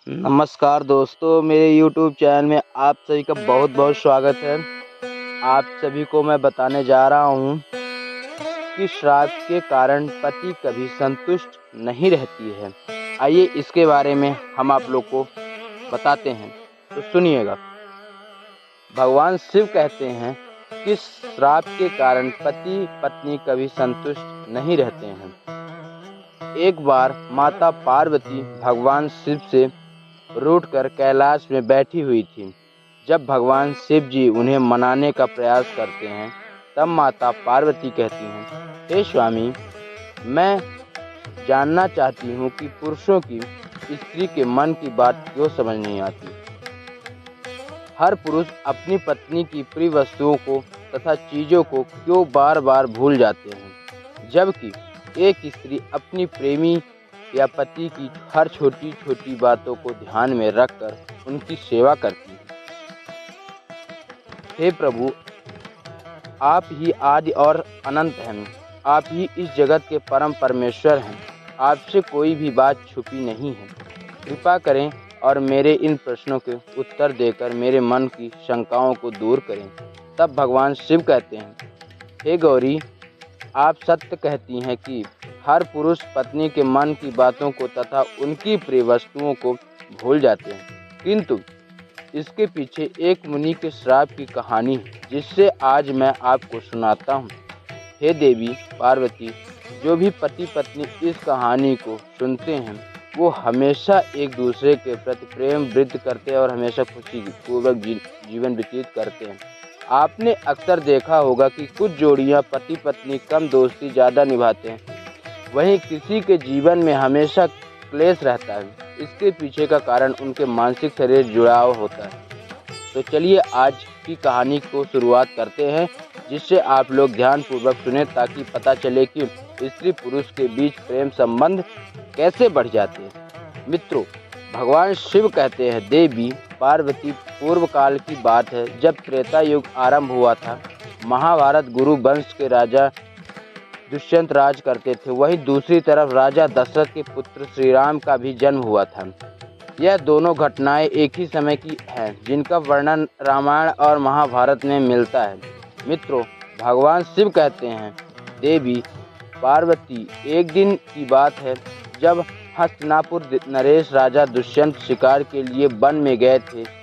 नमस्कार दोस्तों, मेरे YouTube चैनल में आप सभी का बहुत बहुत स्वागत है। आप सभी को मैं बताने जा रहा हूँ कि श्राप के कारण पति कभी संतुष्ट नहीं रहती है। आइए इसके बारे में हम आप लोग को बताते हैं, तो सुनिएगा। भगवान शिव कहते हैं कि श्राप के कारण पति पत्नी कभी संतुष्ट नहीं रहते हैं। एक बार माता पार्वती भगवान शिव से रूठकर कैलाश में बैठी हुई थी। जब भगवान शिव जी उन्हें मनाने का प्रयास करते हैं, तब माता पार्वती कहती हैं, हे स्वामी, मैं जानना चाहती हूँ कि पुरुषों की स्त्री के मन की बात क्यों समझ नहीं आती। हर पुरुष अपनी पत्नी की प्रिय वस्तुओं को तथा चीज़ों को क्यों बार बार भूल जाते हैं, जबकि एक स्त्री अपनी प्रेमी या पति की हर छोटी छोटी बातों को ध्यान में रखकर उनकी सेवा करती है। हे प्रभु, आप ही आदि और अनंत हैं। आप ही इस जगत के परम परमेश्वर हैं। आपसे कोई भी बात छुपी नहीं है। कृपा करें और मेरे इन प्रश्नों के उत्तर देकर मेरे मन की शंकाओं को दूर करें। तब भगवान शिव कहते हैं, हे गौरी, आप सत्य कहती हैं कि हर पुरुष पत्नी के मन की बातों को तथा उनकी प्रिय वस्तुओं को भूल जाते हैं, किंतु इसके पीछे एक मुनि के श्राप की कहानी है, जिससे आज मैं आपको सुनाता हूँ। हे देवी पार्वती, जो भी पति पत्नी इस कहानी को सुनते हैं, वो हमेशा एक दूसरे के प्रति प्रेम वृद्धि करते हैं और हमेशा खुशी पूर्वक जीवन व्यतीत करते हैं। आपने अक्सर देखा होगा कि कुछ जोड़ियां पति पत्नी कम दोस्ती ज़्यादा निभाते हैं, वहीं किसी के जीवन में हमेशा क्लेश रहता है। इसके पीछे का कारण उनके मानसिक शरीर जुड़ाव होता है। तो चलिए आज की कहानी को शुरुआत करते हैं, जिससे आप लोग ध्यानपूर्वक सुने ताकि पता चले कि स्त्री पुरुष के बीच प्रेम संबंध कैसे बढ़ जाते हैं। मित्रों, भगवान शिव कहते हैं, देवी पार्वती, पूर्व काल की बात है, जब त्रेता युग आरंभ हुआ था। महाभारत गुरु वंश के राजा दुष्यंत राज करते थे। वहीं दूसरी तरफ राजा दशरथ के पुत्र श्री राम का भी जन्म हुआ था। यह दोनों घटनाएं एक ही समय की हैं, जिनका वर्णन रामायण और महाभारत में मिलता है। मित्रों, भगवान शिव कहते हैं, देवी पार्वती, एक दिन की बात है जब हस्तिनापुर नरेश राजा दुष्यंत शिकार के लिए वन में गए थे।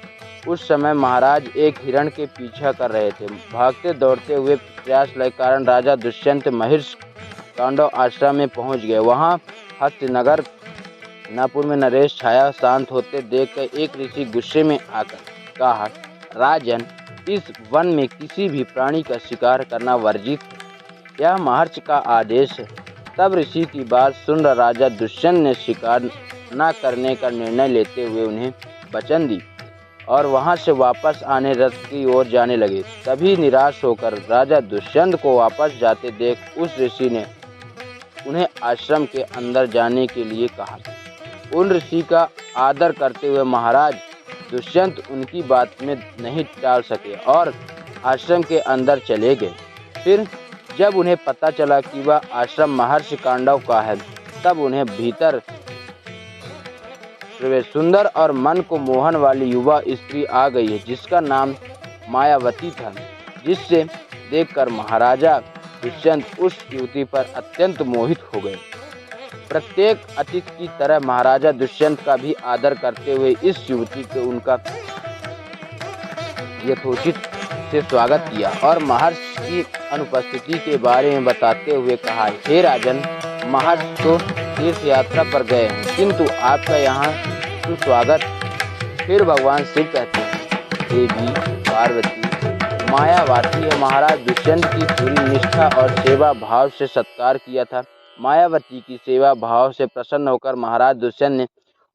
उस समय महाराज एक हिरण के पीछा कर रहे थे। भागते दौड़ते हुए प्रयास के कारण राजा दुष्यंत महर्षि कांडव आश्रम में पहुंच गए। वहां हस्तिनगर नापुर में नरेश छाया शांत होते देखकर एक ऋषि गुस्से में आकर कहा, राजन, इस वन में किसी भी प्राणी का शिकार करना वर्जित है। यह महर्षि का आदेश है। तब ऋषि की बात सुन राजा दुष्यंत ने शिकार न करने का निर्णय लेते हुए उन्हें वचन दी और वहां से वापस आने रथ की ओर जाने लगे। तभी निराश होकर राजा दुष्यंत को वापस जाते देख उस ऋषि ने उन्हें आश्रम के अंदर जाने के लिए कहा। उन ऋषि का आदर करते हुए महाराज दुष्यंत उनकी बात में नहीं टाल सके और आश्रम के अंदर चले गए। फिर जब उन्हें पता चला कि वह आश्रम महर्षि कांडव का है, तब उन्हें भीतर सुंदर और मन को मोहन वाली युवा स्त्री आ गई है, जिसका नाम मायावती था, जिससे देखकर महाराजा दुष्यंत उस युवती पर अत्यंत मोहित हो गए। प्रत्येक अतिथि की तरह महाराजा दुष्यंत का भी आदर करते हुए इस युवती को उनका यथोचित से स्वागत किया और महर्षि की अनुपस्थिति के बारे में बताते हुए कहा, हे राजन, महर्षि तो तीर्थ यात्रा पर गए हैं, किंतु आपका यहाँ सुस्वागत। फिर भगवान शिव कहते हैं, देवी पार्वती, मायावती है। महाराज दुष्यंत की पूरी निष्ठा और सेवा भाव से सत्कार किया था। मायावती की सेवा भाव से प्रसन्न होकर महाराज दुष्यंत ने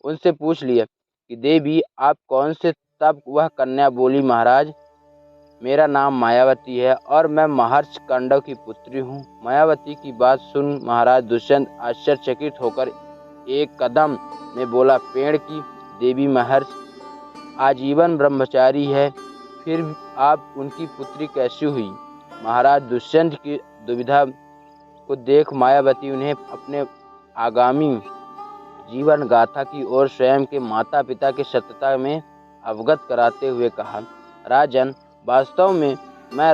उनसे पूछ लिया कि देवी, आप कौन से? तब वह कन्या बोली, महाराज, मेरा नाम मायावती है और मैं महर्षि कांडव की पुत्री हूँ। मायावती की बात सुन महाराज दुष्यंत आश्चर्यचकित होकर एक कदम में बोला, पेड़ की देवी महर्षि आजीवन ब्रह्मचारी है, फिर आप उनकी पुत्री कैसी हुई? महाराज दुष्यंत की दुविधा को देख मायावती उन्हें अपने आगामी जीवन गाथा की ओर स्वयं के माता पिता की सत्यता में अवगत कराते हुए कहा, राजन, वास्तव में मैं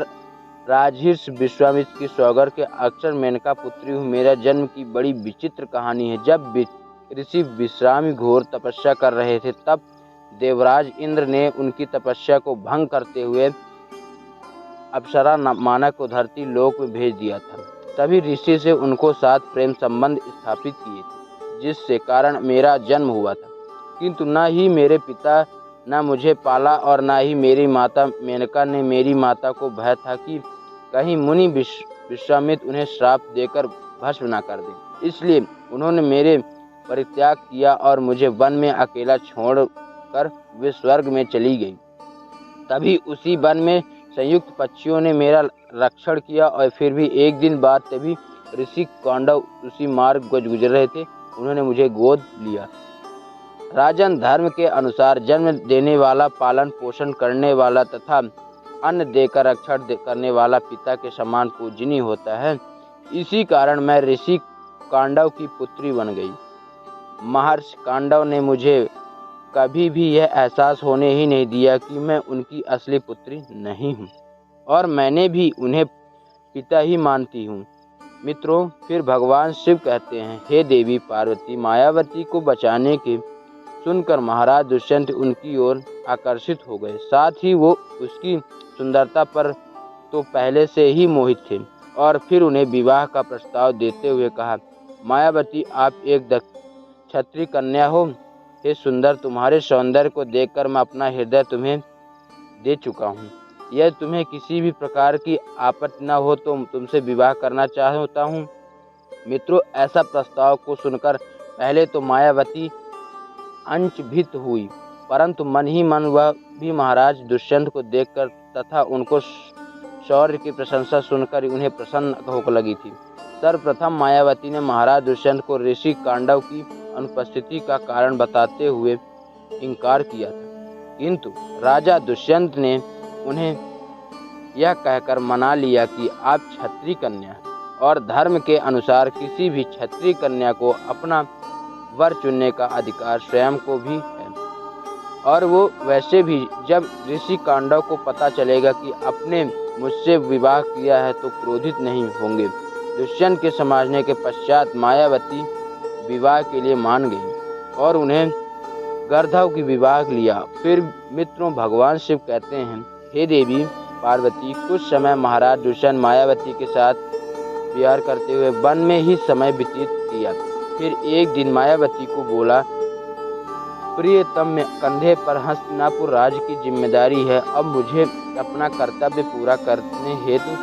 राजर्षि विश्वामित्र की सौगर के अक्षर मेनका पुत्री हूँ। मेरा जन्म की बड़ी विचित्र कहानी है। जब ऋषि विश्रामी घोर तपस्या कर रहे थे, तब देवराज इंद्र ने उनकी तपस्या को भंग करते हुए अप्सरा मानक को धरती लोक में भेज दिया था। तभी ऋषि से उनको साथ प्रेम संबंध स्थापित किए थे, जिससे कारण मेरा जन्म हुआ था। किंतु न ही मेरे पिता न मुझे पाला और न ही मेरी माता मेनका ने मेरी माता को भय था कि कहीं मुनि विश्वामित्र उन्हें श्राप देकर भस्म न कर दें। इसलिए उन्होंने मेरे परित्याग किया और मुझे वन में अकेला छोड़कर वे स्वर्ग में चली गई। तभी उसी वन में संयुक्त पक्षियों ने मेरा रक्षण किया और फिर भी एक दिन बाद तभी ऋषि कांडव उसी मार्ग को गुजर रहे थे, उन्होंने मुझे गोद लिया। राजन, धर्म के अनुसार जन्म देने वाला, पालन पोषण करने वाला तथा अन्न देकर रक्षण करने वाला पिता के समान पूजनीय होता है। इसी कारण मैं ऋषि कांडव की पुत्री बन गई। महर्षि कांडव ने मुझे कभी भी यह एहसास होने ही नहीं दिया कि मैं उनकी असली पुत्री नहीं हूँ, और मैंने भी उन्हें पिता ही मानती हूँ। मित्रों, फिर भगवान शिव कहते हैं, हे देवी पार्वती, मायावती को बचाने के सुनकर महाराज दुष्यंत उनकी ओर आकर्षित हो गए। साथ ही वो उसकी सुंदरता पर तो पहले से ही मोहित थे, और फिर उन्हें विवाह का प्रस्ताव देते हुए कहा, मायावती, आप एक क्षत्रिय कन्या हो। हे सुंदर, तुम्हारे सौंदर्य को देखकर मैं अपना हृदय तुम्हें दे चुका हूँ। यह तुम्हें किसी भी प्रकार की आपत्ति न हो तो तुमसे विवाह करना चाहता हूँ। मित्रों, ऐसा प्रस्ताव को सुनकर पहले तो मायावती अंचभित हुई, परंतु मन ही मन वह भी महाराज दुष्यंत को देखकर तथा उनको शौर्य की प्रशंसा सुनकर उन्हें प्रसन्न होकर लगी थी। सर्वप्रथम मायावती ने महाराज दुष्यंत को ऋषि कांडव की अनुपस्थिति का कारण बताते हुए इनकार किया था, किंतु राजा दुष्यंत ने उन्हें यह कहकर मना लिया कि आप क्षत्रिय कन्या हैं और धर्म के अनुसार किसी भी क्षत्रिय कन्या को अपना वर चुनने का अधिकार स्वयं को भी है। और वो वैसे भी जब ऋषि कांडव को पता चलेगा कि अपने मुझसे विवाह किया है तो क्रोधित नहीं होंगे। दुष्यंत के समझने के पश्चात मायावती विवाह के लिए मान गई और उन्हें गर्धव की विवाह लिया। फिर मित्रों, भगवान शिव कहते हैं, हे देवी पार्वती, कुछ समय महाराज दुष्यंत मायावती के साथ विहार करते हुए वन में ही समय व्यतीत किया। फिर एक दिन मायावती को बोला, प्रियतम, कंधे पर हस्तिनापुर राज्य की जिम्मेदारी है। अब मुझे अपना कर्तव्य पूरा करने हेतु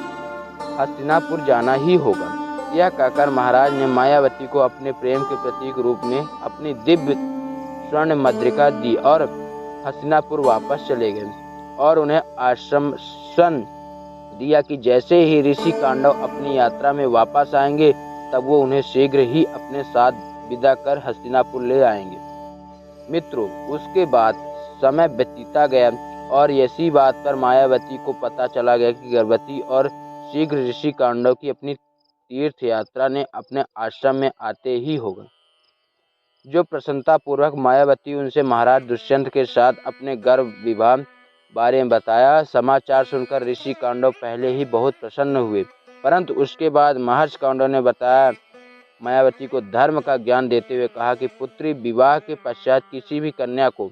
हस्तिनापुर जाना ही होगा। यह कहकर महाराज ने मायावती को अपने प्रेम के प्रतीक रूप में अपनी दिव्य स्वर्ण मुद्रिका दी और हस्तिनापुर वापस चले गए और उन्हें आश्वासन दिया कि जैसे ही ऋषि कांडव अपनी यात्रा में वापस आएंगे तब वो उन्हें शीघ्र ही अपने साथ विदा कर हस्तिनापुर ले आएंगे। मित्रों, उसके बाद समय बीतता गया और इसी बात पर मायावती को पता चला गया कि गर्भवती और शीघ्र ऋषि कांडव की अपनी तीर्थ यात्रा ने अपने आश्रम में आते ही होगा। जो प्रसन्नता पूर्वक मायावती उनसे महाराज दुष्यंत के साथ अपने गर्भ विवाह बारे में बताया। समाचार सुनकर ऋषि कांडव पहले ही बहुत प्रसन्न हुए, परंतु उसके बाद महर्षि कांडव ने बताया मायावती को धर्म का ज्ञान देते हुए कहा कि पुत्री, विवाह के पश्चात किसी भी कन्या को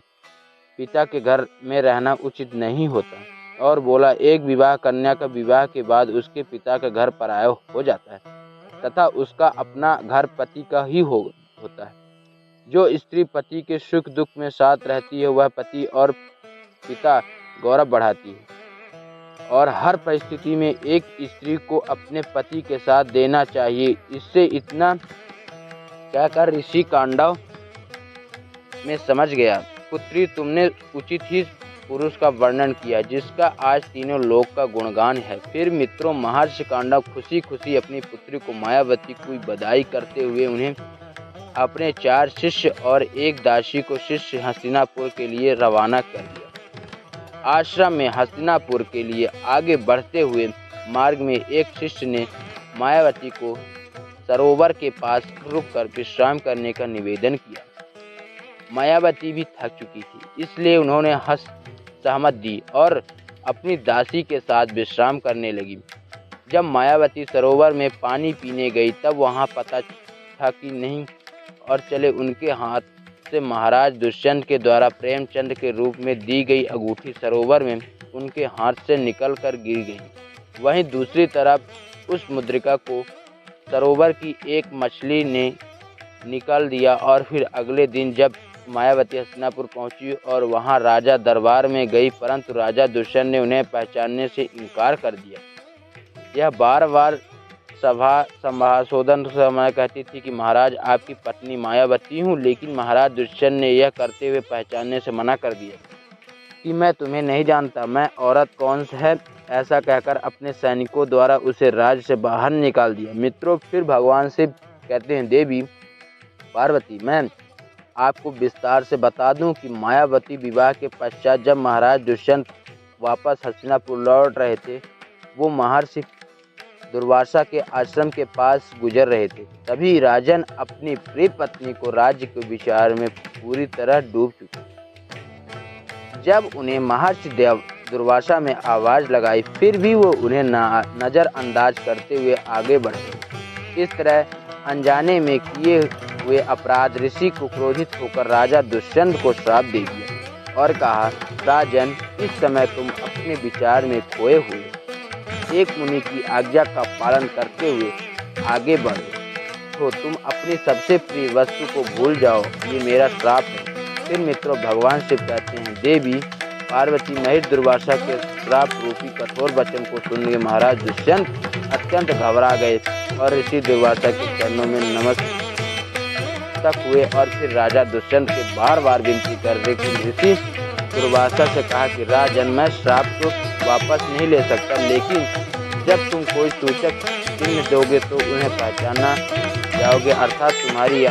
पिता के घर में रहना उचित नहीं होता, और बोला, एक विवाह कन्या का विवाह के बाद उसके पिता का घर पराया हो जाता है तथा उसका अपना घर पति का ही होता है। जो स्त्री पति के सुख दुख में साथ रहती है वह पति और पिता गौरव बढ़ाती है, और हर परिस्थिति में एक स्त्री को अपने पति के साथ देना चाहिए। इससे इतना कहकर ऋषि कांडव में समझ गया, पुत्री, तुमने उचित ही पुरुष का वर्णन किया जिसका आज तीनों लोक का गुणगान है। फिर मित्रों, महर्षि कांडव खुशी खुशी अपनी पुत्री को मायावती को बधाई करते हुए उन्हें अपने 4 शिष्य और एक दासी को शिष्य हस्तिनापुर के लिए रवाना कर दिया। आश्रम में हस्तिनापुर के लिए आगे बढ़ते हुए मार्ग में एक शिष्य ने मायावती को सरोवर के पास रुककर विश्राम करने का निवेदन किया। मायावती भी थक चुकी थी, इसलिए उन्होंने सहमत दी और अपनी दासी के साथ विश्राम करने लगी। जब मायावती सरोवर में पानी पीने गई तब वहां पता था कि नहीं और चले उनके हाथ से महाराज दुष्यंत के द्वारा प्रेमचंद के रूप में दी गई अंगूठी सरोवर में उनके हाथ से निकलकर गिर गई। वहीं दूसरी तरफ उस मुद्रिका को सरोवर की एक मछली ने निकाल दिया और फिर अगले दिन जब मायावती हस्तिनापुर पहुंची और वहां राजा दरबार में गई, परंतु राजा दुष्यंत ने उन्हें पहचानने से इनकार कर दिया। यह बार बार संभाषोधन समय कहती थी कि महाराज आपकी पत्नी मायावती हूँ, लेकिन महाराज दुष्यंत ने यह करते हुए पहचानने से मना कर दिया कि मैं तुम्हें नहीं जानता, मैं औरत कौन है। ऐसा कहकर अपने सैनिकों द्वारा उसे राज्य से बाहर निकाल दिया। मित्रों, फिर भगवान शिव कहते हैं, देवी पार्वती, मैं आपको विस्तार से बता दूं कि मायावती विवाह के पश्चात जब महाराज दुष्यंत वापस हस्तिनापुर लौट रहे थे, वो महर्षि दुर्वासा के आश्रम के पास गुजर रहे थे। तभी राजन अपनी प्रिय पत्नी को राज्य के विचार में पूरी तरह डूब चुके। जब उन्हें महर्षि दुर्वासा में आवाज़ लगाई, फिर भी वो उन्हें नज़रअंदाज करते हुए आगे बढ़े। इस तरह अनजाने में किए हुए अपराध ऋषि को क्रोधित होकर राजा दुष्यंत को श्राप दे दिया और कहा, राजन, इस समय तुम अपने विचार में खोए हुए एक मुनि की आज्ञा का पालन करते हुए आगे बढ़ो, तो तुम अपनी सबसे प्रिय वस्तु को भूल जाओ, ये मेरा श्राप है। फिर मित्रों, भगवान शिव कहते हैं, देवी पार्वती महिष दुर्वासा के श्राप रूपी कठोर वचन को सुनकर महाराज दुष्यंत अत्यंत घबरा गए और ऋषि दुर्वासा के चरणों में नमस्कार हुए और फिर राजा दुष्यंत के बार बार विनती कर रहे कि ऋषि दुर्वासा से कहा कि राजन, मैं श्राप को वापस नहीं ले सकता, लेकिन जब तुम कोई सूचक चिन्ह दोगे तो उन्हें पहचाना जाओगे, अर्थात तुम्हारी